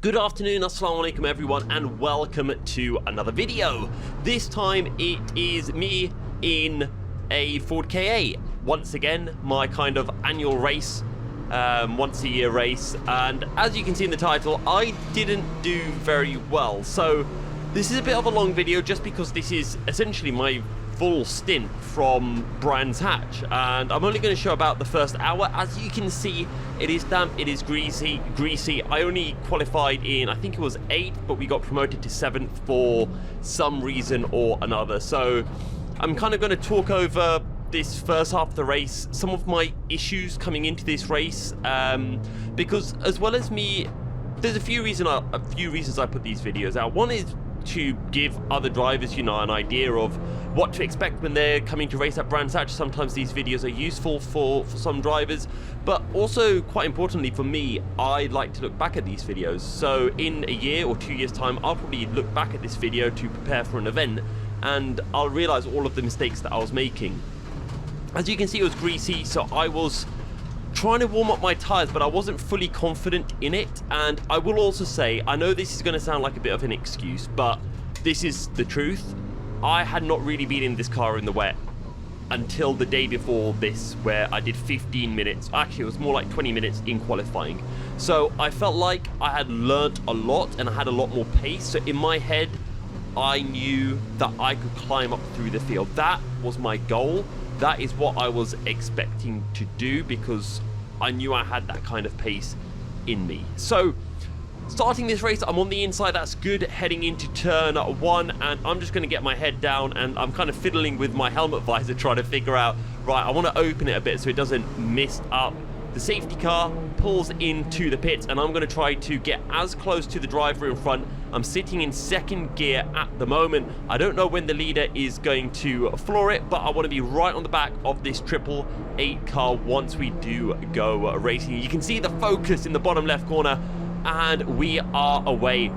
Good afternoon, assalamu alaikum everyone, and welcome to another video. This time it is me in a Ford KA. Once again, my kind of annual race, once a year race, and as you can see in the title, I didn't do very well. So this is a bit of a long video just because this is essentially my full stint from Brands Hatch, and I'm only going to show about the first hour. As you can see, it is damp, it is greasy. I only qualified in, I think it was 8th, but we got promoted to 7th for some reason or another. So I'm kind of going to talk over this first half of the race, some of my issues coming into this race, because as well as me, there's a few reasons I put these videos out. One is to give other drivers, you know, an idea of what to expect when they're coming to race at Brands Hatch. Sometimes these videos are useful for some drivers, but also quite importantly for me, I like to look back at these videos. So in a year or 2 years time, I'll probably look back at this video to prepare for an event, and I'll realize all of the mistakes that I was making. As you can see, it was greasy, so I was trying to warm up my tires, but I wasn't fully confident in it. And I will also say, I know this is going to sound like a bit of an excuse, but this is the truth. I had not really been in this car in the wet until the day before this, where I did 15 minutes. Actually, it was more like 20 minutes in qualifying. So I felt like I had learnt a lot and I had a lot more pace. So in my head, I knew that I could climb up through the field. That was my goal. That is what I was expecting to do because I knew I had that kind of pace in me. So starting this race, I'm on the inside. That's good. Heading into turn 1, and I'm just going to get my head down, and I'm kind of fiddling with my helmet visor trying to figure out, right, I want to open it a bit so it doesn't mist up. The safety car pulls into the pits, and I'm going to try to get as close to the driver in front. I'm sitting in second gear at the moment. I don't know when the leader is going to floor it, but I want to be right on the back of this 888 car once we do go racing. You can see the focus in the bottom left corner, and we are away.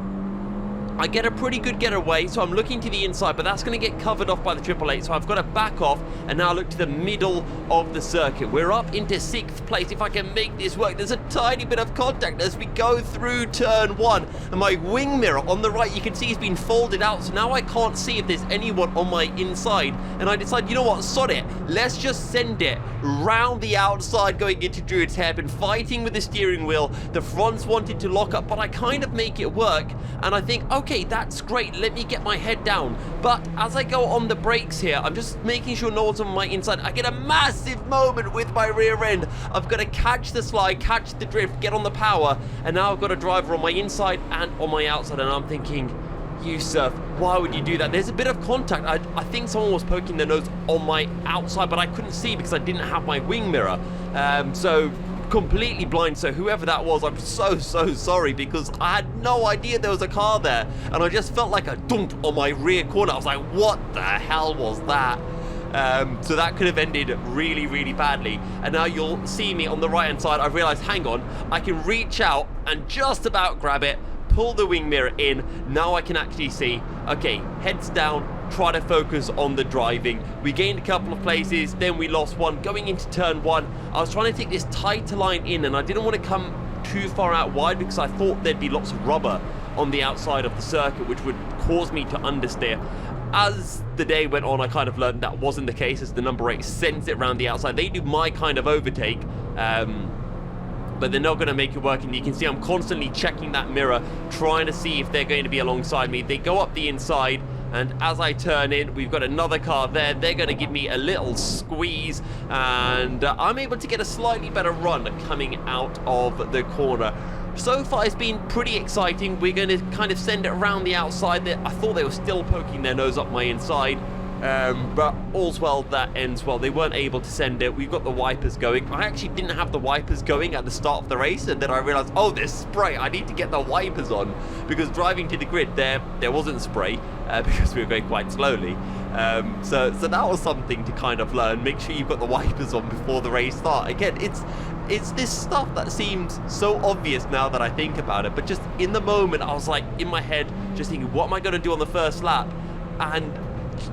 I get a pretty good getaway, so I'm looking to the inside, but that's going to get covered off by the 888, so I've got to back off and now look to the middle of the circuit. We're up into 6th place. If I can make this work, there's a tiny bit of contact as we go through turn 1, and my wing mirror on the right, you can see, has been folded out, so now I can't see if there's anyone on my inside, and I decide, you know what, sod it, let's just send it round the outside going into Druid's Hairpin, fighting with the steering wheel. The fronts wanted to lock up, but I kind of make it work, and I think, okay, that's great, let me get my head down. But as I go on the brakes here, I'm just making sure no one's on my inside. I get a massive moment with my rear end. I've got to catch the slide, catch the drift, get on the power, and now I've got a driver on my inside and on my outside, and I'm thinking, Yusuf, why would you do that? There's a bit of contact. I think someone was poking their nose on my outside, but I couldn't see because I didn't have my wing mirror. So completely blind. So whoever that was, I'm so sorry, because I had no idea there was a car there, and I just felt like a dunk on my rear corner. I was like, what the hell was that? So that could have ended really badly. And now you'll see me on the right hand side. I realized, hang on, I can reach out and just about grab it, pull the wing mirror in. Now I can actually see. Okay, heads down, try to focus on the driving. We gained a couple of places, then we lost one. Going into turn 1, I was trying to take this tighter line in, and I didn't want to come too far out wide because I thought there'd be lots of rubber on the outside of the circuit, which would cause me to understeer. As the day went on, I kind of learned that wasn't the case, as the number 8 sends it around the outside. They do my kind of overtake, but they're not going to make it work. And you can see I'm constantly checking that mirror, trying to see if they're going to be alongside me. They go up the inside, and as I turn in, we've got another car there. They're going to give me a little squeeze, and I'm able to get a slightly better run coming out of the corner. So far, it's been pretty exciting. We're going to kind of send it around the outside. I thought they were still poking their nose up my inside. But all's well that ends well. They weren't able to send it. We've got the wipers going. I actually didn't have the wipers going at the start of the race, and then I realized, oh, there's spray. I need to get the wipers on, because driving to the grid there wasn't spray, because we were going quite slowly. So that was something to kind of learn. Make sure you've got the wipers on before the race start. Again, it's this stuff that seems so obvious now that I think about it, but just in the moment, I was like, in my head, just thinking, what am I going to do on the first lap? And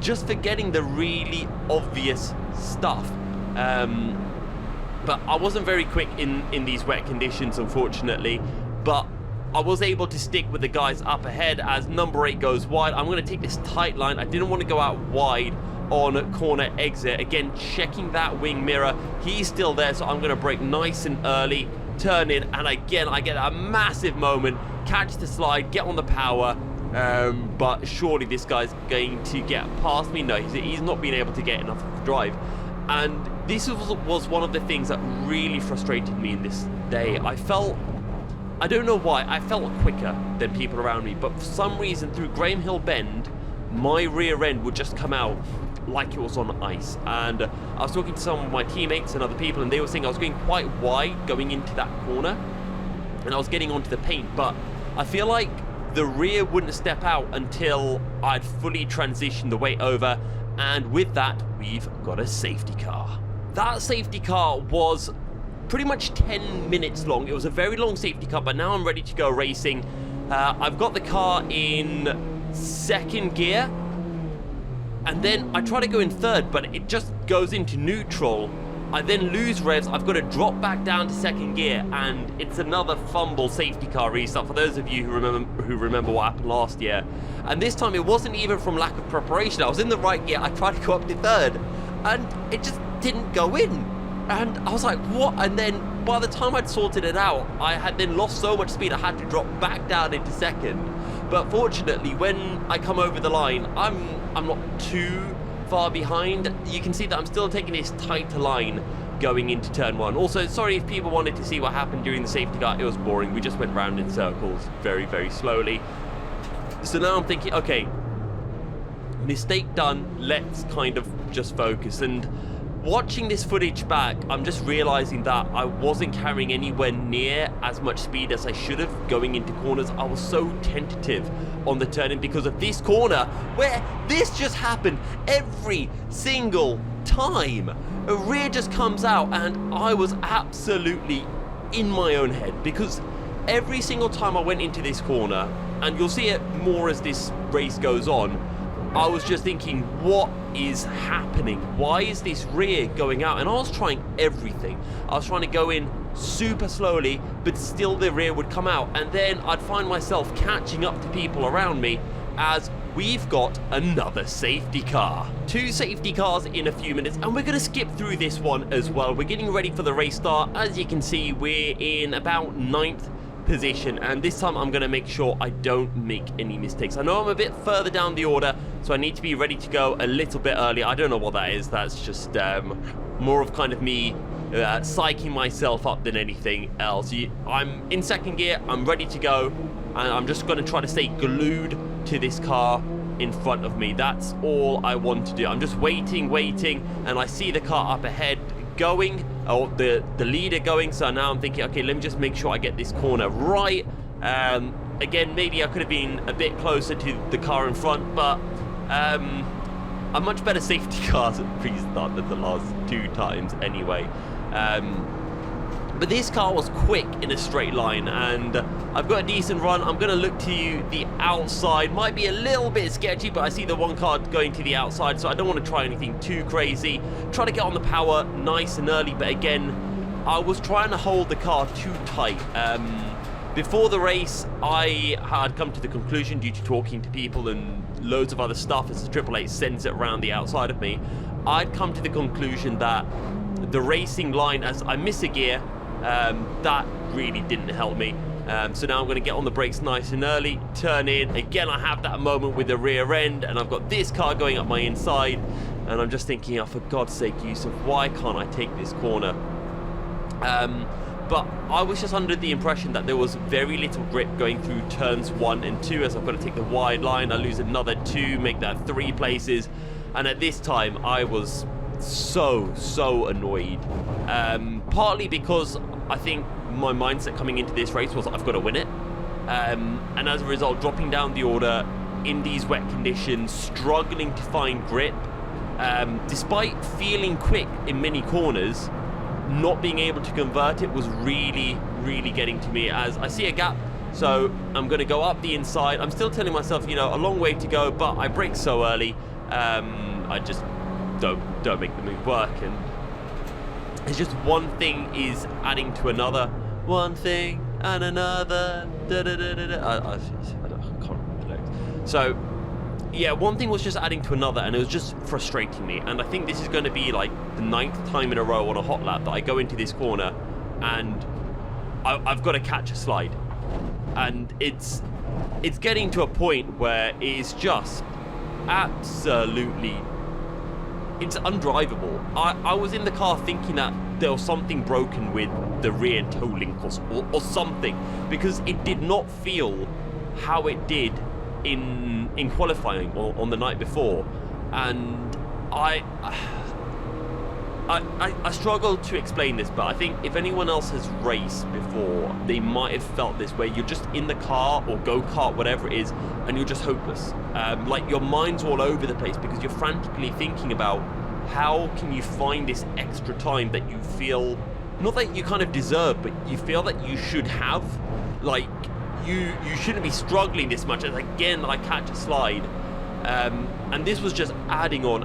just forgetting the really obvious stuff. But I wasn't very quick in these wet conditions, unfortunately. But I was able to stick with the guys up ahead as number 8 goes wide. I'm going to take this tight line. I didn't want to go out wide on corner exit. Again, checking that wing mirror. He's still there, so I'm going to brake nice and early, turn in, and again, I get a massive moment, catch the slide, get on the power, but surely this guy's going to get past me. No, he's not been able to get enough of the drive. And this was one of the things that really frustrated me in this day. I don't know why, I felt quicker than people around me, but for some reason through Graham Hill Bend, my rear end would just come out like it was on ice. And I was talking to some of my teammates and other people, and they were saying I was going quite wide going into that corner, and I was getting onto the paint, but I feel like the rear wouldn't step out until I'd fully transitioned the weight over, and with that, we've got a safety car. That safety car was pretty much 10 minutes long. It was a very long safety car, but now I'm ready to go racing. I've got the car in second gear, and then I try to go in third, but it just goes into neutral. I then lose revs. I've got to drop back down to second gear, and it's another fumble safety car restart for those of you who remember what happened last year. And this time it wasn't even from lack of preparation. I was in the right gear. I tried to go up to third, and it just didn't go in. And I was like, what? And then by the time I'd sorted it out, I had then lost so much speed I had to drop back down into second. But fortunately, when I come over the line, I'm not too far behind. You can see that I'm still taking this tighter line going into turn 1. Also, sorry if people wanted to see what happened during the safety car. It was boring. We just went round in circles very, very slowly. So now I'm thinking, okay, mistake done. Let's kind of just focus. And watching this footage back, I'm just realizing that I wasn't carrying anywhere near as much speed as I should have going into corners. I was so tentative on the turn-in because of this corner where this just happened every single time. A rear just comes out, and I was absolutely in my own head because every single time I went into this corner, and you'll see it more as this race goes on, I was just thinking, what is happening? Why is this rear going out? And I was trying everything. I was trying to go in super slowly, but still the rear would come out. And then I'd find myself catching up to people around me as we've got another safety car. 2 safety cars in a few minutes, and we're going to skip through this one as well. We're getting ready for the race start. As you can see, we're in about 9th position, and this time I'm going to make sure I don't make any mistakes. I know I'm a bit further down the order, so I need to be ready to go a little bit earlier. I don't know what that is. That's just more of kind of me psyching myself up than anything else. I'm in second gear, I'm ready to go, and I'm just going to try to stay glued to this car in front of me. That's all I want to do. I'm just waiting, and I see the car up ahead going, or the leader going, so now I'm thinking, okay, let me just make sure I get this corner right. Again, maybe I could have been a bit closer to the car in front, but a much better safety car restart than the last 2 times anyway. But this car was quick in a straight line, and I've got a decent run. I'm going to look to the outside. Might be a little bit sketchy, but I see the one car going to the outside, so I don't want to try anything too crazy. Try to get on the power nice and early, but again, I was trying to hold the car too tight. Before the race, I had come to the conclusion, due to talking to people and loads of other stuff as the Triple Eight sends it around the outside of me, I'd come to the conclusion that the racing line, as I miss a gear, that really didn't help me. So now I'm going to get on the brakes nice and early, turn in. Again, I have that moment with the rear end, and I've got this car going up my inside, and I'm just thinking, oh, for God's sake, Yusuf, why can't I take this corner? But I was just under the impression that there was very little grip going through turns 1 and 2, as I've got to take the wide line. I lose another 2, make that 3 places, and at this time I was so annoyed. Partly because I think my mindset coming into this race was I've got to win it, and as a result, dropping down the order in these wet conditions, struggling to find grip, despite feeling quick in many corners, not being able to convert it was really getting to me. As I see a gap, so I'm going to go up the inside. I'm still telling myself, you know, a long way to go, but I brake so early, I just don't make the move work, and it's just one thing is adding to another. One thing and another. I can't remember the lyrics. So, yeah, one thing was just adding to another, and it was just frustrating me. And I think this is going to be like the 9th time in a row on a hot lap that I go into this corner, and I've got to catch a slide, and it's getting to a point where it is just absolutely, it's undrivable. I was in the car thinking that there was something broken with the rear toe link or something, because it did not feel how it did in qualifying on the night before, and I struggle to explain this, but I think if anyone else has raced before, they might have felt this, where you're just in the car or go-kart, whatever it is, and you're just hopeless. Like your mind's all over the place because you're frantically thinking about how can you find this extra time that you feel, not that you kind of deserve, but you feel that you should have. Like, you shouldn't be struggling this much, as again I catch a slide. And this was just adding on,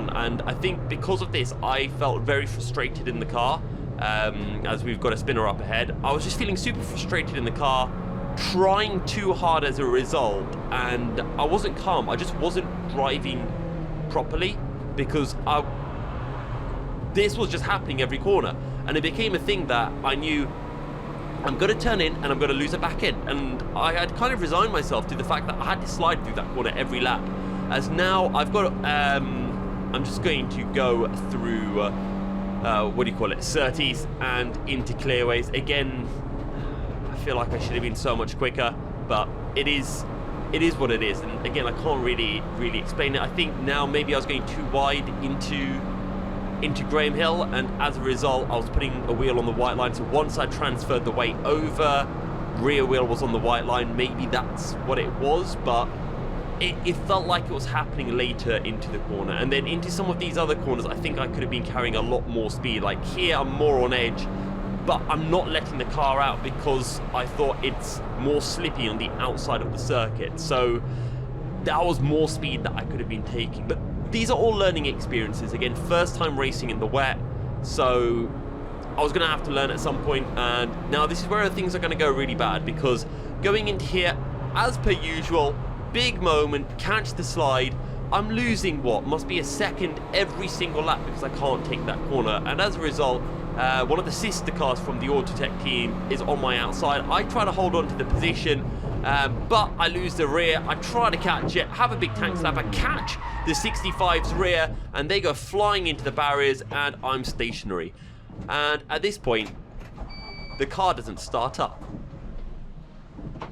and I think because of this I felt very frustrated in the car. As we've got a spinner up ahead, I was just feeling super frustrated in the car, trying too hard as a result, and I wasn't calm. I just wasn't driving properly because this was just happening every corner, and it became a thing that I knew I'm going to turn in and I'm going to lose it back in. And I had kind of resigned myself to the fact that I had to slide through that corner every lap. As now I've got, I'm just going to go through, what do you call it, Surtees and into clearways. Again, I feel like I should have been so much quicker, but it is what it is. And again, I can't really explain it. I think now maybe I was going too wide into Graham Hill, and as a result I was putting a wheel on the white line. So once I transferred the weight over, rear wheel was on the white line. Maybe that's what it was, but it felt like it was happening later into the corner, and then into some of these other corners I think I could have been carrying a lot more speed. Like here I'm more on edge, but I'm not letting the car out because I thought it's more slippy on the outside of the circuit. So that was more speed that I could have been taking. But these are all learning experiences. Again, first time racing in the wet, so I was going to have to learn at some point. And now this is where things are going to go really bad, because going into here, as per usual, big moment, catch the slide. I'm losing what must be a second every single lap because I can't take that corner, and as a result, one of the sister cars from the Autotech team is on my outside. I try to hold on to the position, but I lose the rear. I try to catch it, have a big tank slap, I catch the 65's rear, and they go flying into the barriers, and I'm stationary. And at this point, the car doesn't start up,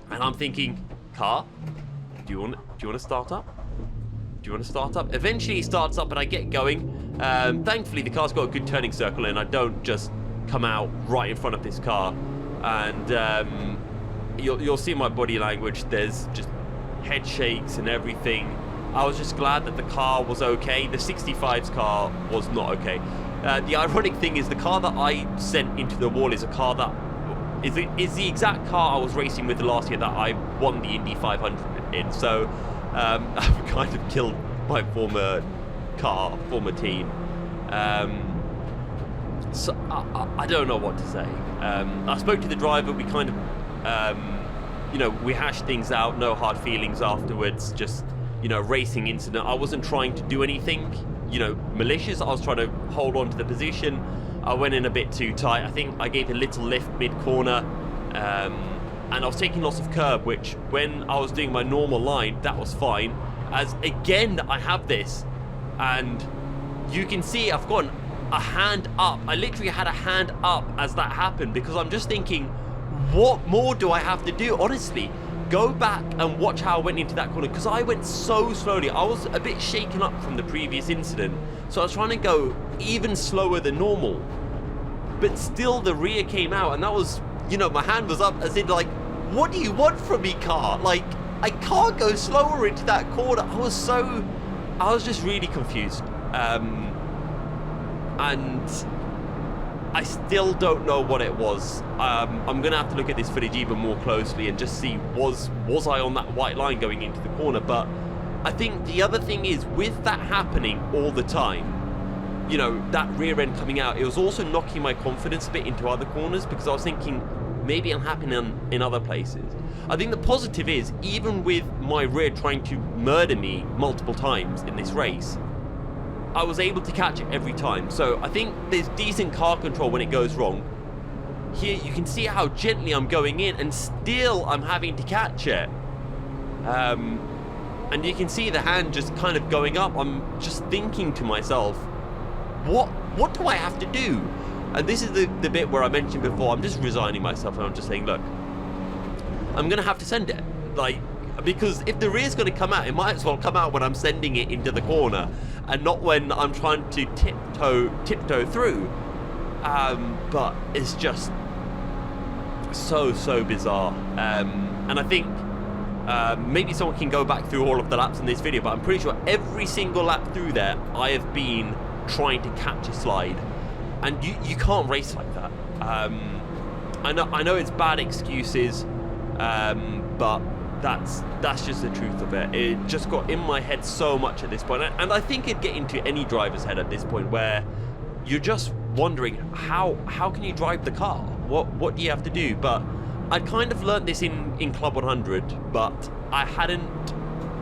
and I'm thinking, car, do you want to start up? Do you want to start up? Eventually it starts up and I get going. Thankfully the car's got a good turning circle and I don't just come out right in front of this car. And you'll see my body language, there's just head shakes and everything. I was just glad that the car was okay. The 65's car was not okay. The ironic thing is the car that I sent into the wall is a car that is the exact car I was racing with last year that I won the Indy500 in. So I've kind of killed my former team. So I don't know what to say. I spoke to the driver. We kind of, we hashed things out. No hard feelings afterwards. Just, racing incident. I wasn't trying to do anything, malicious. I was trying to hold on to the position. I went in a bit too tight. I think I gave a little lift mid-corner, and I was taking lots of curb, which when I was doing my normal line, that was fine. As again, I have this, and you can see I've got a hand up. I literally had a hand up as that happened, because I'm just thinking, what more do I have to do? Honestly, go back and watch how I went into that corner, because I went so slowly. I was a bit shaken up from the previous incident, so I was trying to go even slower than normal, but still the rear came out, and that was, my hand was up as in like, what do you want from me, car? Like, I can't go slower into that corner. I was just really confused, and I still don't know what it was. I'm gonna have to look at this footage even more closely and just see, was I on that white line going into the corner? But I think the other thing is, with that happening all the time, that rear end coming out, it was also knocking my confidence a bit into other corners, because I was thinking, maybe it'll happen in other places. I think the positive is, even with my rear trying to murder me multiple times in this race, I was able to catch it every time. So I think there's decent car control when it goes wrong. Here you can see how gently I'm going in, and still I'm having to catch it. And you can see the hand just kind of going up. I'm just thinking to myself, what do I have to do? And this is the bit where I mentioned before, I'm just resigning myself, and I'm just saying, look, I'm going to have to send it. Like, because if the rear's going to come out, it might as well come out when I'm sending it into the corner, and not when I'm trying to tiptoe through. But it's just so bizarre. And I think maybe someone can go back through all of the laps in this video, but I'm pretty sure every single lap through there, I have been trying to catch a slide. And you can't race like that. I know it's bad excuses, but that's just the truth of it. It just got in my head so much at this point, and I think it'd get into any driver's head at this point, where you're just wondering how can you drive the car? What do you have to do? But I'd kind of learned this in Club 100, but I hadn't.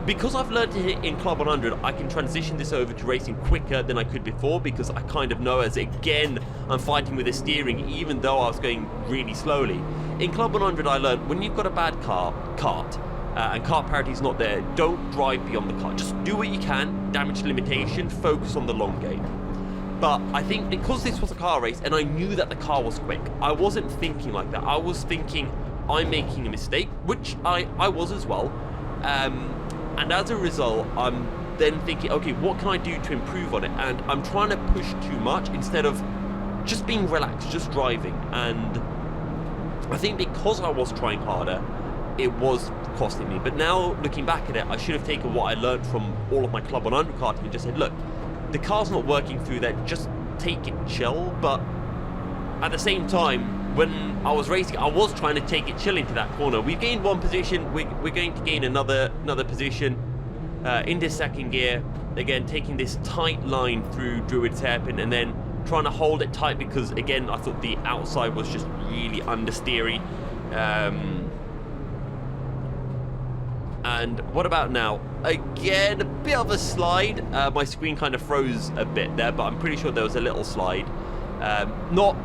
Because I've learned it in Club 100, I can transition this over to racing quicker than I could before, because I kind of know, as again I'm fighting with the steering, even though I was going really slowly. In Club 100 I learned, when you've got a bad cart and kart parity is not there, don't drive beyond the car. Just do what you can, damage limitation, focus on the long game. But I think because this was a car race and I knew that the car was quick, I wasn't thinking like that. I was thinking, I'm making a mistake, which I was as well. And as a result, I'm then thinking, okay, what can I do to improve on it? And I'm trying to push too much instead of just being relaxed, just driving. And I think because I was trying harder, it was costing me. But now, looking back at it, I should have taken what I learned from all of my Club 100 karting and just said, look, the car's not working through there, just take it chill. But at the same time, when I was racing, I was trying to take it chill into that corner. We've gained one position, we're going to gain another position into second gear. Again, taking this tight line through Druid's hairpin and then trying to hold it tight, because again, I thought the outside was just really understeery. And what about now? Again, a bit of a slide. My screen kind of froze a bit there, but I'm pretty sure there was a little slide. Not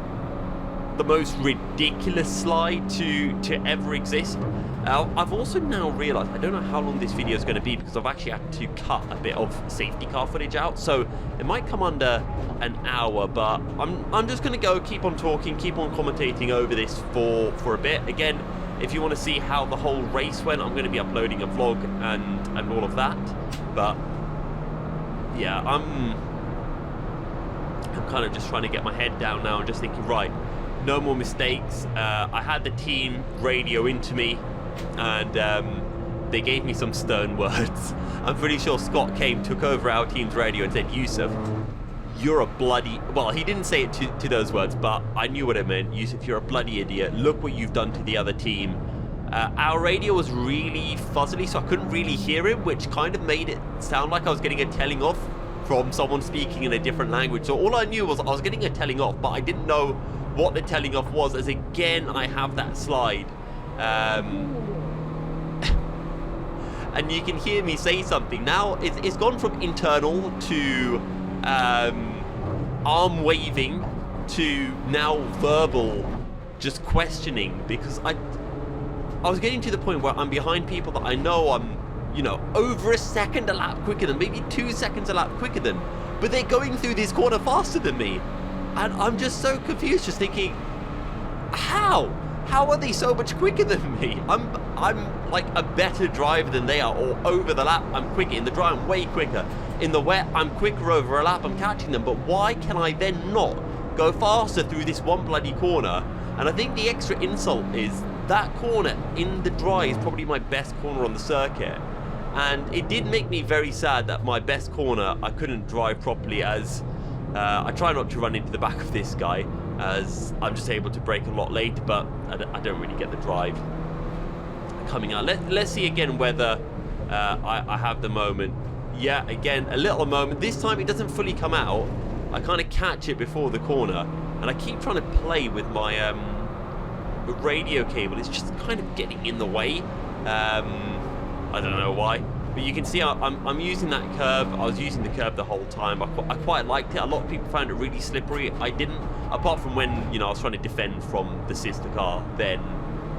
the most ridiculous slide to ever exist. I've also now realized, I don't know how long this video is going to be, because I've actually had to cut a bit of safety car footage out, so it might come under an hour, but I'm just going to go keep on talking, keep on commentating over this for a bit. Again, if you want to see how the whole race went, I'm going to be uploading a vlog and all of that. But yeah, I'm kind of just trying to get my head down now and just thinking, right, no more mistakes. I had the team radio into me, and they gave me some stern words. I'm pretty sure Scott took over our team's radio and said, Yusuf, you're a bloody... Well, he didn't say it to those words, but I knew what it meant. Yusuf, you're a bloody idiot. Look what you've done to the other team. Our radio was really fuzzily, so I couldn't really hear him, which kind of made it sound like I was getting a telling off from someone speaking in a different language. So all I knew was I was getting a telling off, but I didn't know what the telling off was, as again I have that slide. And you can hear me say something. Now it's gone from internal to arm waving to now verbal, just questioning, because I was getting to the point where I'm behind people that I know I'm, over a second a lap quicker than, maybe 2 seconds a lap quicker than, but they're going through this corner faster than me. And I'm just so confused, just thinking, how are they so much quicker than me? I'm like a better driver than they are, or over the lap I'm quicker. In the dry I'm way quicker. In the wet I'm quicker over a lap, I'm catching them. But why can I then not go faster through this one bloody corner? And I think the extra insult is that corner in the dry is probably my best corner on the circuit. And it did make me very sad that my best corner I couldn't drive properly, as I try not to run into the back of this guy, as I'm just able to brake a lot later, but I don't really get the drive coming out. Let's see again whether I have the moment. Yeah, again, a little moment. This time it doesn't fully come out. I kind of catch it before the corner, and I keep trying to play with my radio cable is just kind of getting in the way. I don't know why, but you can see I'm using that curve. I was using the curve the whole time. I quite liked it. A lot of people found it really slippery. I didn't, apart from when, you know, I was trying to defend from the sister car. Then,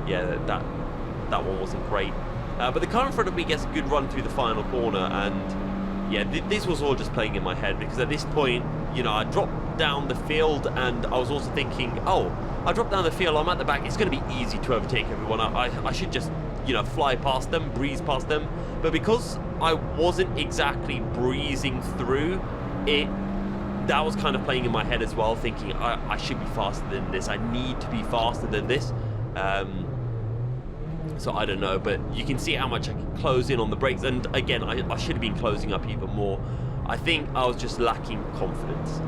yeah, that one wasn't great. But the car in front of me gets a good run through the final corner, and yeah, this was all just playing in my head, because at this point, you know, I dropped down the field, and I was also thinking, oh, I dropped down the field, I'm at the back, it's going to be easy to overtake everyone. I should just, you know, fly past them, breeze past them. But because I wasn't exactly breezing through it, that was kind of playing in my head as well, thinking I should be faster than this, I need to be faster than this. So I don't know, but you can see how much I can close in on the brakes, and again, I should have been closing up even more. I think I was just lacking confidence,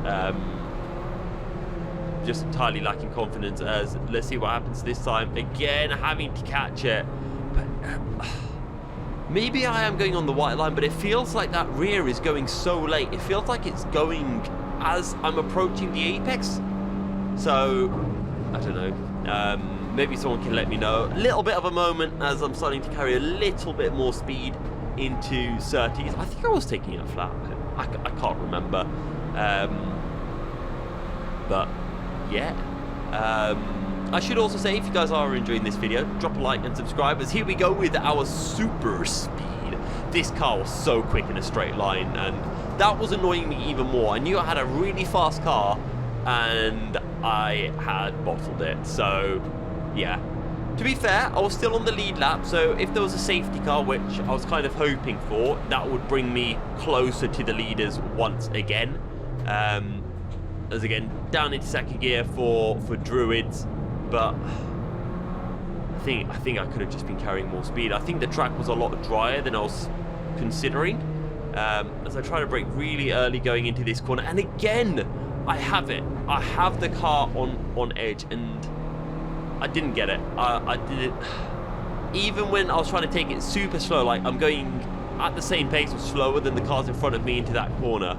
just entirely lacking confidence. As let's see what happens this time. Again, having to catch it, but maybe I am going on the white line, but it feels like that rear is going so late. It feels like it's going as I'm approaching the apex. So I don't know. Maybe someone can let me know. A little bit of a moment as I'm starting to carry a little bit more speed into 30s. I think I was taking it flat. I can't remember. But yeah. I should also say, if you guys are enjoying this video, drop a like and subscribe, as here we go with our super speed. This car was so quick in a straight line, and that was annoying me even more. I knew I had a really fast car, and I had bottled it. So yeah, to be fair, I was still on the lead lap, so if there was a safety car, which I was kind of hoping for, that would bring me closer to the leaders once again. As again, down into second gear for Druids, but I think I could have just been carrying more speed. I think the track was a lot drier than I was considering, as I try to brake really early going into this corner, and again, I have it. I have the car on edge, and I didn't get it. I did it even when I was trying to take it super slow, like I'm going at the same pace or slower than the cars in front of me into that corner.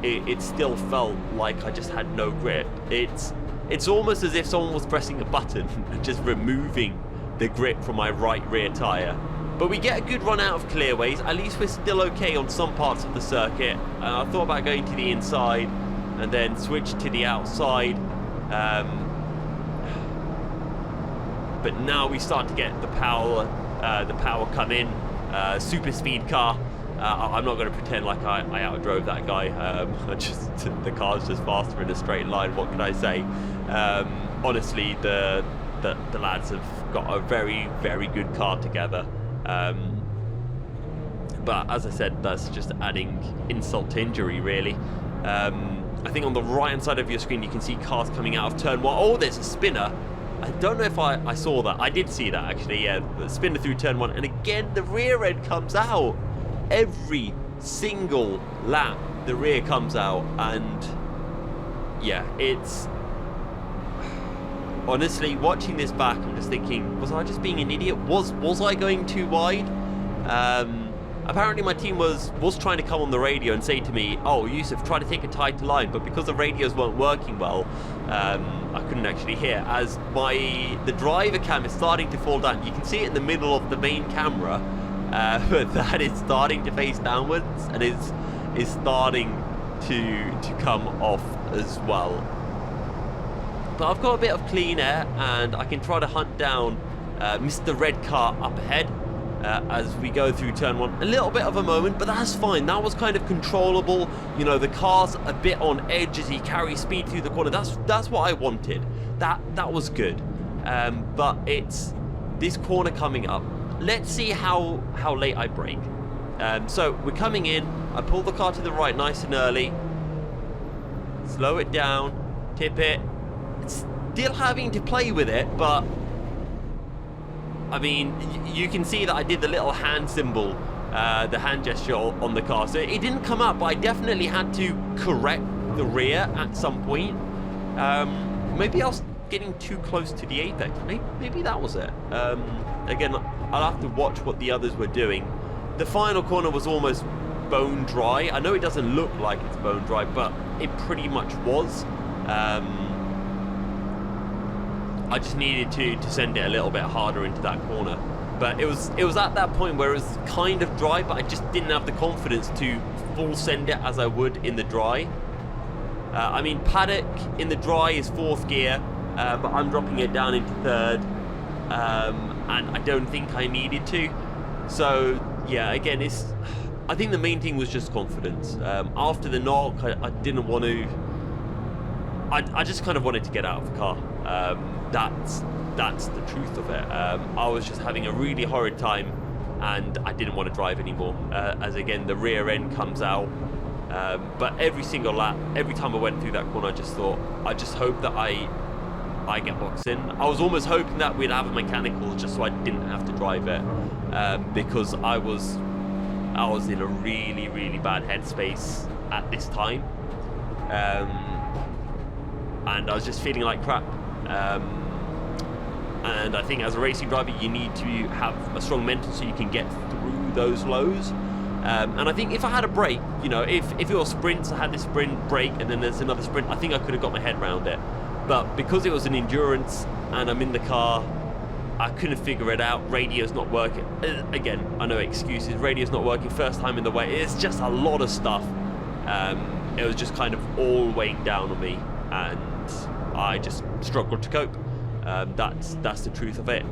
It still felt like I just had no grip. It's almost as if someone was pressing a button and just removing the grip from my right rear tyre. But we get a good run out of clearways. At least we're still okay on some parts of the circuit. I thought about going to the inside and then switch to the outside. But now we start to get the power come in. Super speed car. I'm not going to pretend like I outdrove that guy. The car's just faster in a straight line. What can I say? Honestly, the lads have got a very, very good car together. But as I said, that's just adding insult to injury, really. I think on the right hand side of your screen, you can see cars coming out of turn one. Oh, there's a spinner. I don't know if I saw that. I did see that, actually, yeah. The spinner through turn one. And again, the rear end comes out. Every single lap, the rear comes out. And, yeah, it's... Honestly, watching this back, I'm just thinking, was I just being an idiot? Was I going too wide? Apparently my team was trying to come on the radio and say to me, oh, Yusuf, try to take a tighter line, but because the radios weren't working well, I couldn't actually hear, as the driver cam is starting to fall down. You can see it in the middle of the main camera, but that is starting to face downwards, and is starting to come off as well. But I've got a bit of clean air, and I can try to hunt down Mr. Red Car up ahead. As we go through turn one. A little bit of a moment, but that's fine. That was kind of controllable. You know, the car's a bit on edge as he carries speed through the corner. That's what I wanted. That was good. But it's this corner coming up. Let's see how late I brake. So we're coming in. I pull the car to the right nice and early. Slow it down. Tip it. It's still having to play with it, but I mean, you can see that I did the little hand symbol, the hand gesture on the car. So it didn't come up, but I definitely had to correct the rear at some point. Maybe I was getting too close to the apex. Maybe that was it. Again, I'll have to watch what the others were doing. The final corner was almost bone dry. I know it doesn't look like it's bone dry, but it pretty much was. I just needed to send it a little bit harder into that corner. But it was at that point where it was kind of dry, but I just didn't have the confidence to full send it as I would in the dry. I mean, paddock in the dry is 4th gear, but I'm dropping it down into 3rd, and I don't think I needed to. So yeah, again, I think the main thing was just confidence. After the knock, I didn't want to. I just kind of wanted to get out of the car. That's the truth of it. I was just having a really horrid time, and I didn't want to drive anymore. As again, the rear end comes out. But every single lap, every time I went through that corner, I just thought, I just hope that I get boxed in. I was almost hoping that we'd have a mechanical just so I didn't have to drive it, because I was in a really, really bad headspace at this time, and I was just feeling like crap. And I think as a racing driver, you need to have a strong mental so you can get through those lows. And I think if I had a break, you know, if it was sprints, I had this sprint break and then there's another sprint, I think I could have got my head around it. But because it was an endurance and I'm in the car, I couldn't figure it out. Radio's not working. Again, I know excuses. Radio's not working. First time in the way. It's just a lot of stuff. It was just kind of all weighing down on me, and I just struggled to cope. That's the truth of it.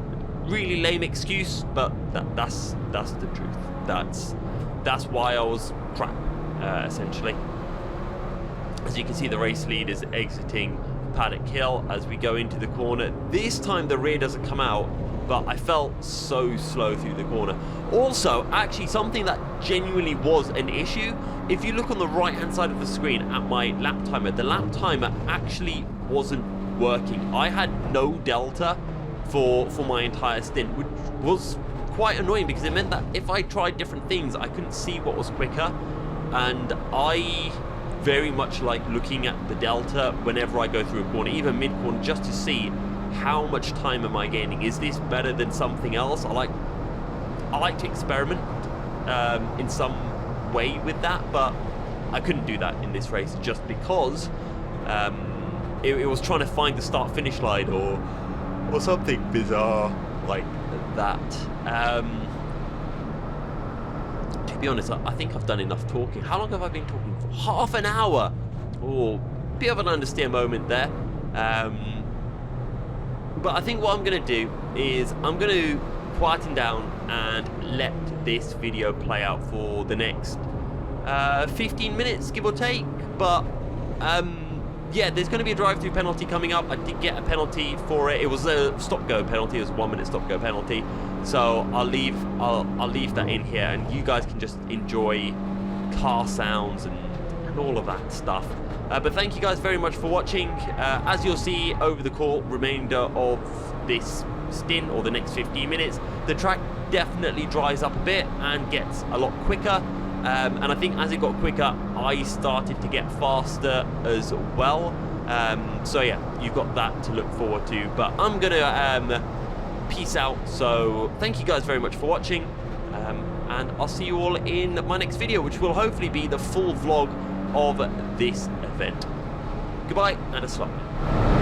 Really lame excuse, but that's the truth. That's why I was crap, essentially. As you can see, the race lead is exiting Paddock Hill as we go into the corner. This time the rear doesn't come out, but I felt so slow through the corner. Also, actually, something that genuinely was an issue, if you look on the right hand side of the screen at my lap timer, the lap timer actually wasn't working. I had no delta for my entire stint, which was quite annoying because it meant that if I tried different things, I couldn't see what was quicker. And I very much like looking at the delta whenever I go through a corner, even mid-corner, just to see how much time am I gaining. Is this better than something else? I like to experiment in some way with that, but I couldn't do that in this race just because it was trying to find the start-finish line or something bizarre like that. To be honest, I think I've done enough talking. How long have I been talking for? Half an hour. Oh, bit of an understeer moment there. But I think what I'm going to do is I'm going to quieten down and let this video play out for the next 15 minutes, give or take. But yeah, there's going to be a drive-through penalty coming up. I did get a penalty for it. It was a stop-go penalty. It was a 1-minute stop-go penalty. So I'll leave that in here, and you guys can just enjoy car sounds and all of that stuff. But thank you guys very much for watching. As you'll see over the remainder of this stint, or the next 15 minutes, the track definitely dries up a bit and gets a lot quicker. And I think as it got quicker, I started to get faster as well. So yeah, you've got that to look forward to. But I'm gonna peace out. So thank you guys very much for watching, and I'll see you all in my next video, which will hopefully be the full vlog of this event. Goodbye and a slap.